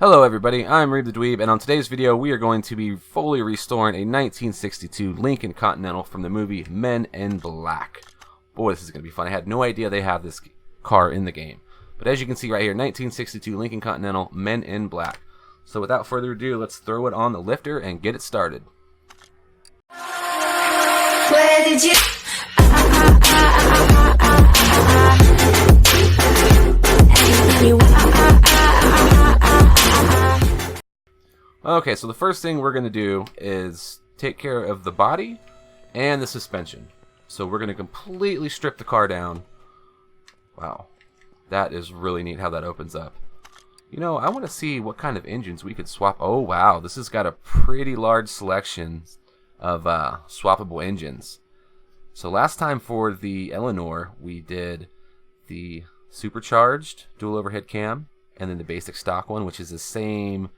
Hello everybody, I'm Reed the Dweeb, and on today's video we are going to be fully restoring a 1962 Lincoln Continental from the movie Men in Black. Boy, this is going to be fun. I had no idea they have this car in the game. But as you can see right here, 1962 Lincoln Continental, Men in Black. So without further ado, let's throw it on the lifter and get it started. Where did you... Okay, so the first thing we're going to do is take care of the body and the suspension. So we're going to completely strip the car down. Wow, that is really neat how that opens up. You know, I want to see what kind of engines we could swap. Oh wow, this has got a pretty large selection of swappable engines. So last time for the Eleanor, we did the supercharged dual overhead cam and then the basic stock one, which is the same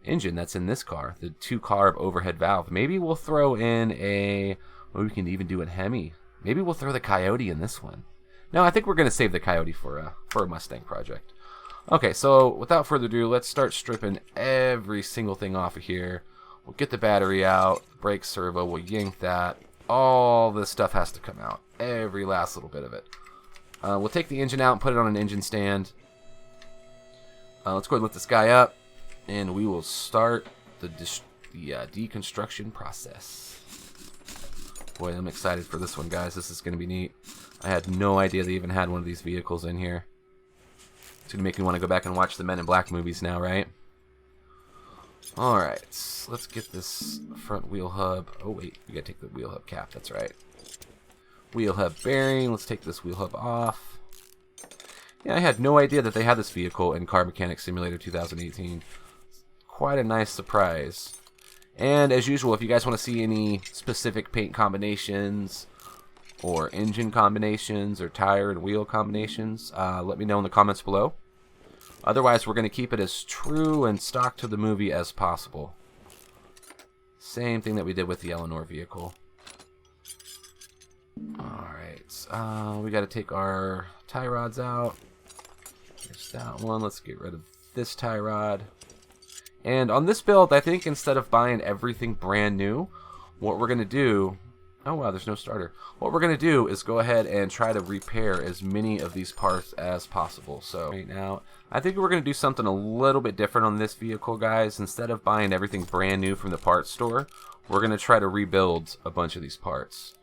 engine that's in this car, the 2-carb overhead valve. Maybe we'll throw in a, well, we can even do a Hemi. Maybe we'll throw the Coyote in this one. No, I think we're going to save the Coyote for a Mustang project. Okay, so without further ado, let's start stripping every single thing off of here. We'll get the battery out, brake servo, we'll yank that. All this stuff has to come out, every last little bit of it. We'll take the engine out and put it on an engine stand. Let's go ahead and lift this guy up, and we will start the deconstruction process. Boy, I'm excited for this one, guys. This is going to be neat. I had no idea they even had one of these vehicles in here. It's going to make me want to go back and watch the Men in Black movies now, right? Alright, let's get this front wheel hub. Oh wait, we got to take the wheel hub cap, that's right. Wheel hub bearing, let's take this wheel hub off. Yeah, I had no idea that they had this vehicle in Car Mechanic Simulator 2018. Quite a nice surprise. And as usual, if you guys want to see any specific paint combinations or engine combinations or tire and wheel combinations, let me know in the comments below. Otherwise, we're going to keep it as true and stock to the movie as possible. Same thing that we did with the Eleanor vehicle. Alright, we got to take our tie rods out. There's that one. Let's get rid of this tie rod. And on this build, I think instead of buying everything brand new, what we're going to do... Oh wow, there's no starter. What we're going to do is go ahead and try to repair as many of these parts as possible. So right now, I think we're going to do something a little bit different on this vehicle, guys. Instead of buying everything brand new from the parts store, we're going to try to rebuild a bunch of these parts.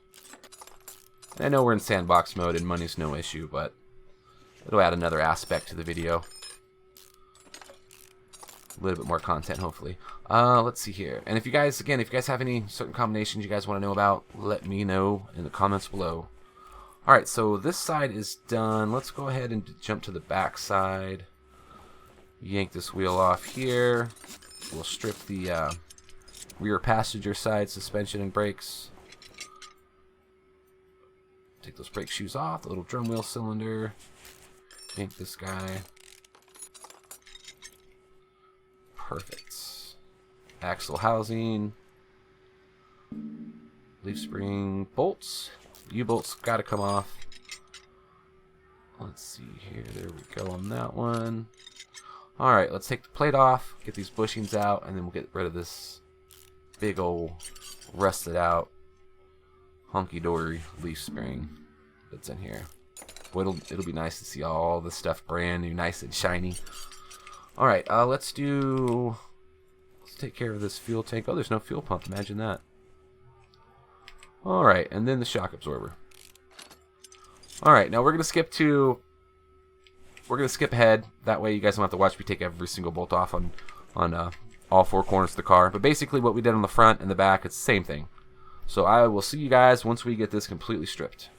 I know we're in sandbox mode and money's no issue, but it'll add another aspect to the video. A little bit more content, hopefully. Let's see here. And if you guys, again, if you guys have any certain combinations you guys want to know about, let me know in the comments below. Alright, so this side is done. Let's go ahead and jump to the back side. Yank this wheel off here. We'll strip the rear passenger side suspension and brakes. Take those brake shoes off, the little drum wheel cylinder. Yank this guy. Perfect. Axle housing. Leaf spring bolts. U-bolts got to come off. Let's see here. There we go on that one. Alright, let's take the plate off, get these bushings out, and then we'll get rid of this big old rusted out hunky-dory leaf spring that's in here. Boy, it'll be nice to see all this stuff brand new, nice and shiny. Alright, let's take care of this fuel tank. Oh, there's no fuel pump. Imagine that. Alright, and then the shock absorber. Alright, now we're going to skip ahead. That way you guys don't have to watch me take every single bolt off on all 4 corners of the car. But basically what we did on the front and the back, it's the same thing. So I will see you guys once we get this completely stripped.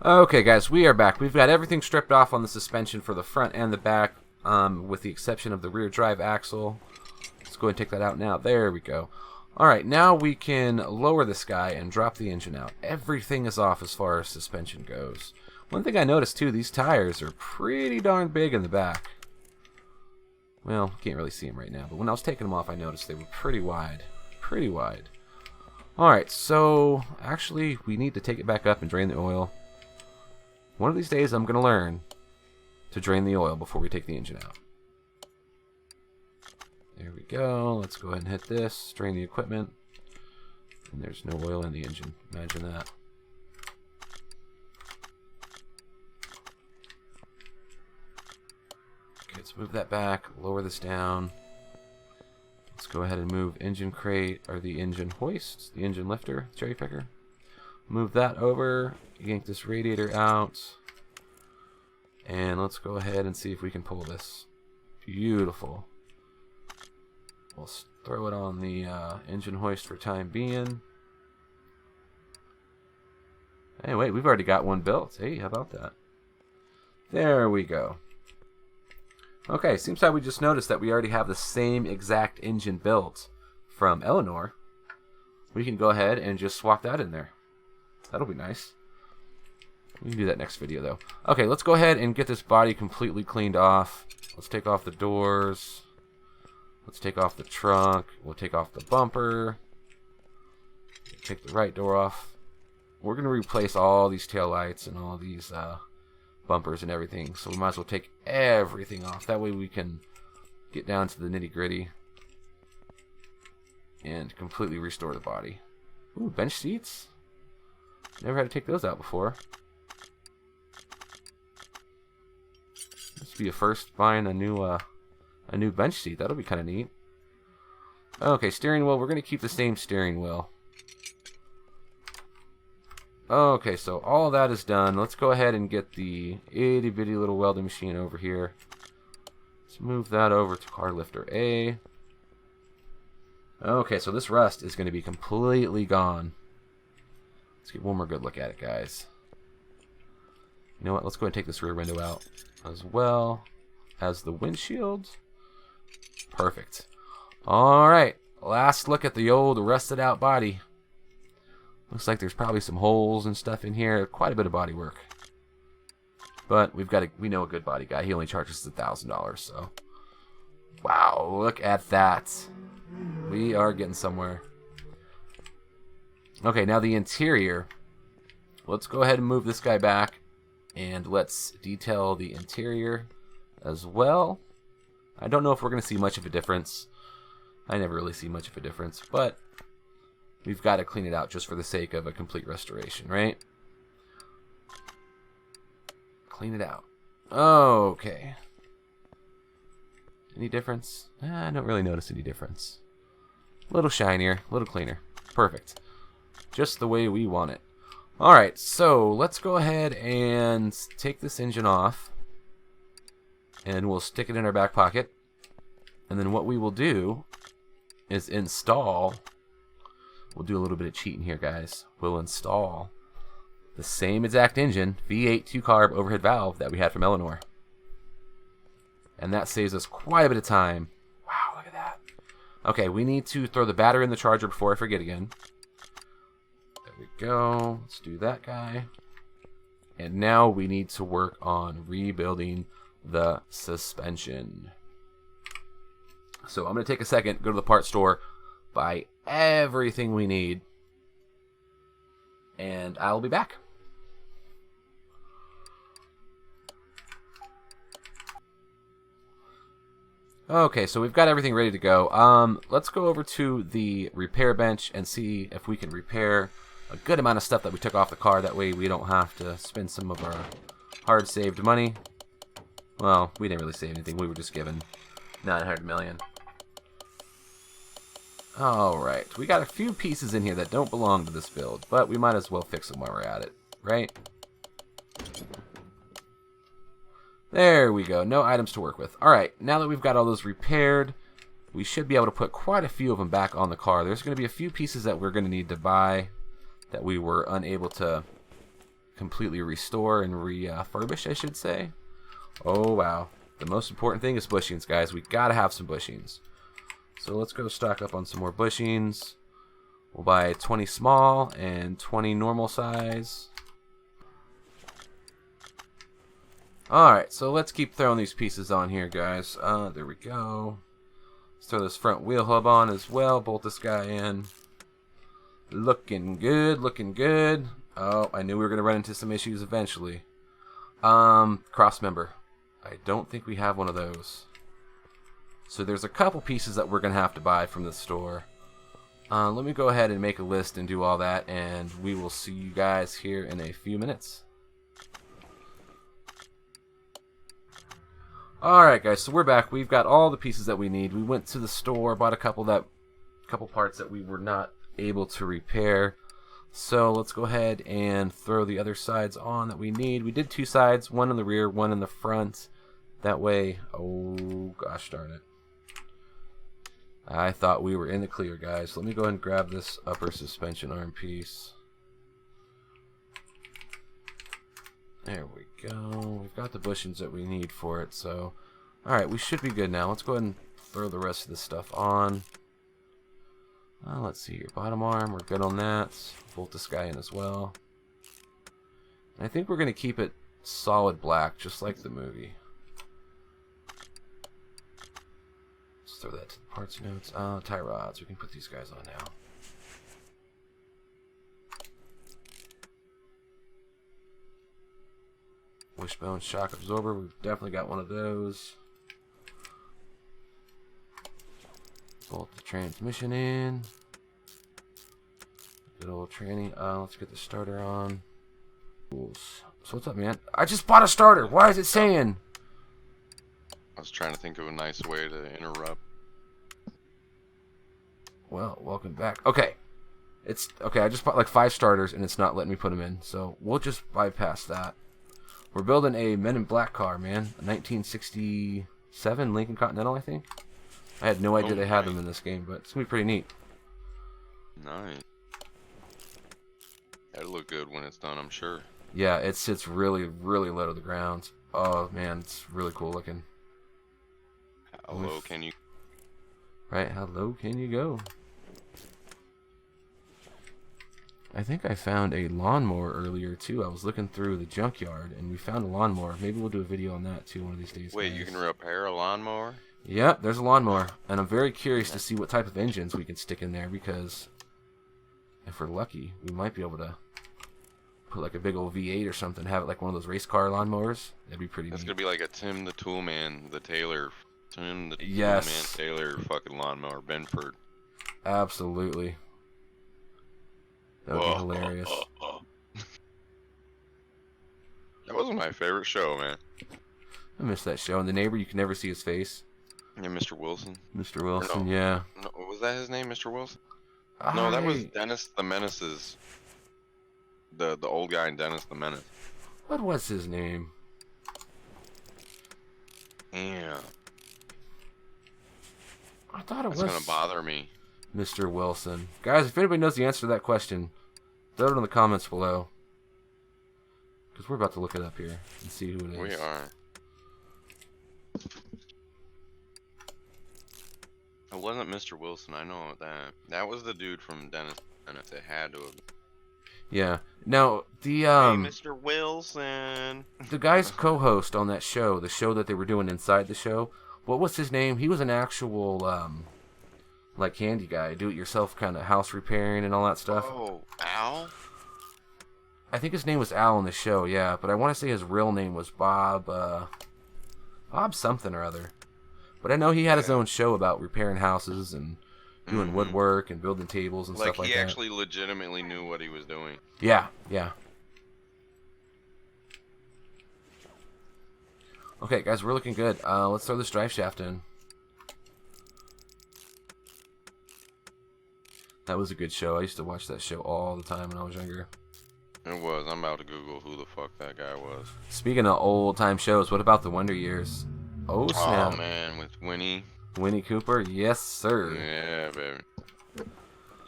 Okay guys, we are back. We've got everything stripped off on the suspension for the front and the back, with the exception of the rear drive axle. Let's go ahead and take that out now. There we go. Alright, now we can lower this guy and drop the engine out. Everything is off as far as suspension goes. One thing I noticed too, these tires are pretty darn big in the back. Well, can't really see them right now, but when I was taking them off I noticed they were pretty wide. Pretty wide. Alright, so actually we need to take it back up and drain the oil. One of these days I'm going to learn to drain the oil before we take the engine out. There we go. Let's go ahead and hit this. Drain the equipment. And there's no oil in the engine. Imagine that. Okay, let's move that back. Lower this down. Let's go ahead and move engine crate, or the engine hoist, the engine lifter, cherry picker. Move that over. Yank this radiator out. And let's go ahead and see if we can pull this. Beautiful. We'll throw it on the engine hoist for time being. Hey, wait, we've already got one built. Hey, how about that? There we go. Okay, seems like we just noticed that we already have the same exact engine built from Eleanor. We can go ahead and just swap that in there. That'll be nice. We can do that next video, though. Okay, let's go ahead and get this body completely cleaned off. Let's take off the doors. Let's take off the trunk. We'll take off the bumper. Take the right door off. We're going to replace all these taillights and all these bumpers and everything. So we might as well take everything off. That way we can get down to the nitty-gritty and completely restore the body. Ooh, bench seats? Never had to take those out before. This would be a first buying a new bench seat. That'll be kind of neat. Okay, steering wheel. We're going to keep the same steering wheel. Okay, so all that is done. Let's go ahead and get the itty-bitty little welding machine over here. Let's move that over to car lifter A. Okay, so this rust is going to be completely gone. Let's get one more good look at it, guys. You know what? Let's go ahead and take this rear window out as well as the windshield. Perfect. Alright, last look at the old rusted out body. Looks like there's probably some holes and stuff in here. Quite a bit of body work. But we know a good body guy. He only charges us $1,000, so. Wow, look at that. We are getting somewhere. Okay, now the interior. Let's go ahead and move this guy back. And let's detail the interior as well. I don't know if we're going to see much of a difference. I never really see much of a difference, but we've got to clean it out just for the sake of a complete restoration, right? Clean it out. Okay. Any difference? I don't really notice any difference. A little shinier, a little cleaner. Perfect. Just the way we want it. Alright, so let's go ahead and take this engine off. And we'll stick it in our back pocket. And then what we will do is install. We'll do a little bit of cheating here, guys. We'll install the same exact engine, V8 2-carb overhead valve that we had from Eleanor. And that saves us quite a bit of time. Wow, look at that. Okay, we need to throw the battery in the charger before I forget again. There we go. Let's do that guy. And now we need to work on rebuilding the suspension. So I'm going to take a second, go to the parts store, buy everything we need, and I'll be back. Okay, so we've got everything ready to go. Let's go over to the repair bench and see if we can repair a good amount of stuff that we took off the car. That way we don't have to spend some of our hard saved money. Well, we didn't really save anything. We were just given 900 million. Alright, we got a few pieces in here that don't belong to this build, but we might as well fix them while we're at it, right? There we go, no items to work with. Alright, now that we've got all those repaired, we should be able to put quite a few of them back on the car. There's going to be a few pieces that we're going to need to buy that we were unable to completely restore and refurbish, I should say. Oh wow, the most important thing is bushings, guys. We gotta have some bushings. So let's go stock up on some more bushings. We'll buy 20 small and 20 normal size. Alright, so let's keep throwing these pieces on here, guys. There we go. Let's throw this front wheel hub on as well. Bolt this guy in. Looking good, looking good. Oh, I knew we were going to run into some issues eventually. Cross member. I don't think we have one of those. So there's a couple pieces that we're going to have to buy from the store. Let me go ahead and make a list and do all that, and we will see you guys here in a few minutes. Alright guys, so we're back. We've got all the pieces that we need. We went to the store, bought a couple parts that we were not able to repair. So let's go ahead and throw the other sides on that we need. We did 2 sides, one in the rear, one in the front. That way, oh gosh darn it. I thought we were in the clear, guys. Let me go ahead and grab this upper suspension arm piece. There we go. We've got the bushings that we need for it, so alright, we should be good now. Let's go ahead and throw the rest of this stuff on. Let's see here. Bottom arm, we're good on that. Bolt this guy in as well. And I think we're going to keep it solid black, just like the movie. Let's throw that to the parts notes. Tie rods. We can put these guys on now. Wishbone shock absorber. We've definitely got one of those. Bolt the transmission in. Good old tranny. Let's get the starter on. So what's up, man? I just bought a starter. Why is it saying? I was trying to think of a nice way to interrupt. Well, welcome back. Okay. It's okay. I just bought like 5 starters and it's not letting me put them in. So we'll just bypass that. We're building a Men in Black car, man. A 1967 Lincoln Continental, I think. I had no idea they had them in this game, but it's going to be pretty neat. Nice. That'll look good when it's done, I'm sure. Yeah, it sits really, really low to the ground. Oh, man, it's really cool looking. How low can you... Right, how low can you go? I think I found a lawnmower earlier, too. I was looking through the junkyard, and we found a lawnmower. Maybe we'll do a video on that, too, one of these days. Wait, guys. you can repair a lawnmower? Yep, there's a lawnmower, and I'm very curious to see what type of engines we can stick in there, because if we're lucky, we might be able to put like a big old V8 or something, have it like one of those race car lawnmowers. That'd be pretty neat. That's gonna be like a Tim the Toolman, the Taylor, Tim the Yes. Toolman Taylor fucking lawnmower, Benford. Absolutely. That would be hilarious. That wasn't my favorite show, man. I miss that show. And the neighbor, you can never see his face. Yeah, Mr. Wilson. Mr. Wilson, no, yeah. No, was that his name, Mr. Wilson? No, that was Dennis the Menace's. The old guy in Dennis the Menace. What was his name? Yeah. I thought it was. That's gonna bother me. Mr. Wilson. Guys, if anybody knows the answer to that question, throw it in the comments below. Because we're about to look it up here and see who it is. We are. It wasn't Mr. Wilson, I know that. That was the dude from Dennis and if it had to have. Yeah. Now, the Hey, Mr. Wilson. the guy's co-host on that show, the show that they were doing inside the show, what was his name? He was an actual like handy guy, do-it-yourself kind of house repairing and all that stuff. Oh, Al? I think his name was Al on the show, yeah, but I want to say his real name was Bob, Bob something or other. But I know he had his own show about repairing houses and doing woodwork and building tables and stuff like that. Like he actually legitimately knew what he was doing. Yeah, yeah. Okay, guys, we're looking good. Let's throw this drive shaft in. That was a good show. I used to watch that show all the time when I was younger. It was. I'm about to Google who the fuck that guy was. Speaking of old-time shows, what about the Wonder Years? Oh, snap. Oh, man, with Winnie. Winnie Cooper? Yes, sir. Yeah, baby.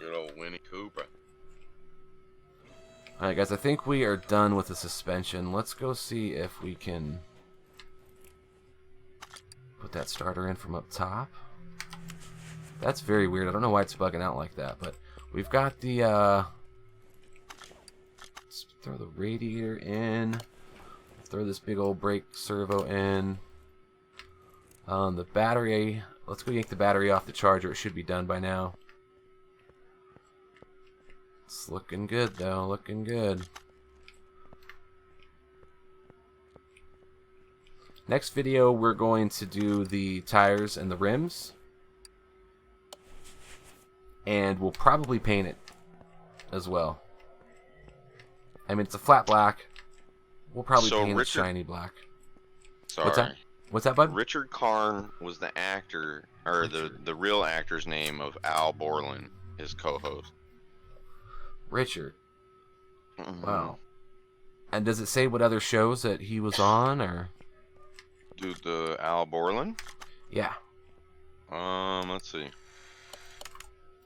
Good old Winnie Cooper. Alright, guys, I think we are done with the suspension. Let's go see if we can put that starter in from up top. That's very weird. I don't know why it's bugging out like that, but we've got the, let's throw the radiator in. Throw this big old brake servo in. The battery, let's go yank the battery off the charger. It should be done by now. It's looking good, though. Looking good. Next video, we're going to do the tires and the rims. And we'll probably paint it as well. I mean, it's a flat black. We'll probably paint it shiny black. Sorry. What's that? What's that, bud? Richard Karn was the actor, or the real actor's name of Al Borland, his co-host. Richard. Wow. And does it say what other shows that he was on, or? Dude, the Al Borland? Yeah. Let's see.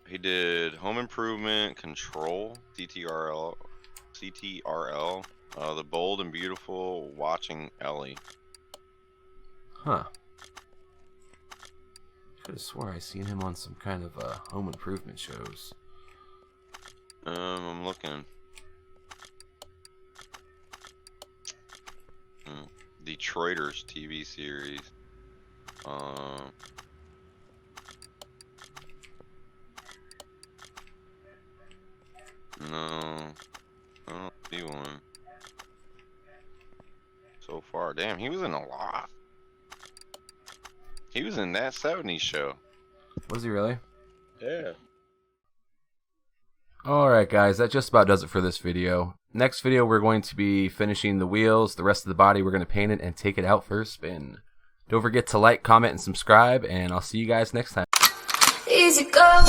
He did Home Improvement, Control, CTRL, The Bold and Beautiful, Watching Ellie. Huh. Could have swore I seen him on some kind of home improvement shows. I'm looking. Detroiters TV series. No, I don't see one so far. Damn, he was in a lot. He was in that 70s show. Was he really? Yeah. Alright guys, that just about does it for this video. Next video we're going to be finishing the wheels, the rest of the body we're going to paint it and take it out for a spin. Don't forget to like, comment, and subscribe, and I'll see you guys next time. Easy go.